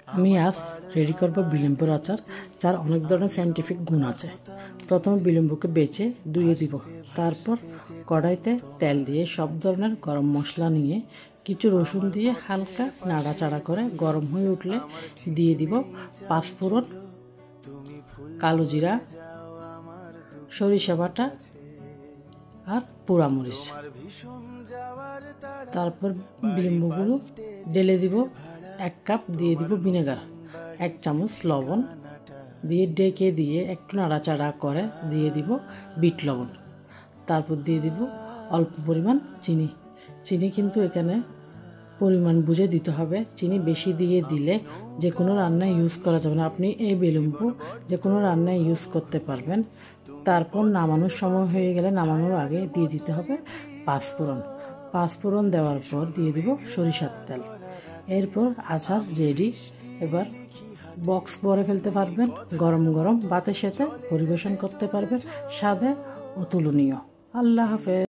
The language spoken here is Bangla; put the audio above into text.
আমি আজ রেডি করব বিলম্বর আচার, যার অনেক ধরনের সাইন্টিফিক গুণ আছে। প্রথমে বিলম্বকে বেছে ধুয়ে দিব, তারপর কড়াইতে তেল দিয়ে সব ধরনের গরম মশলা নিয়ে কিছু রসুন দিয়ে হালকা নাড়াচাড়া করে গরম হয়ে উঠলে দিয়ে দিব পাঁচফোড়ন, কালো জিরা, সরিষা বাটা আর পোড়ামরিচ। তারপর বিলম্বগুলো ঢেলে দিব, 1 কাপ দিয়ে দিব ভিনেগার, 1 চামচ লবণ দিয়ে ডেকে দিয়ে একটু নাড়াচাড়া করে দিয়ে দিব বিট লবণ। তারপর দিয়ে দিব অল্প পরিমাণ চিনি। চিনি কিন্তু এখানে পরিমাণ বুঝে দিতে হবে। চিনি বেশি দিয়ে দিলে যে কোনো রান্নায় ইউজ করা যাবে না। আপনি এই বিলম্ব যে কোনো রান্নায় ইউজ করতে পারবেন। তারপর নামানোর সময় হয়ে গেলে নামানোর আগে দিয়ে দিতে হবে পাঁচফোড়ন। পাঁচফোড়ন দেওয়ার পর দিয়ে দিব সরিষার তেল। এরপর আচার রেডি। এবার বক্স ভরে ফেলতে পারবেন, গরম গরম ভাতের সাথে পরিবেশন করতে পারবেন, স্বাদে অতুলনীয়। আল্লাহ হাফেজ।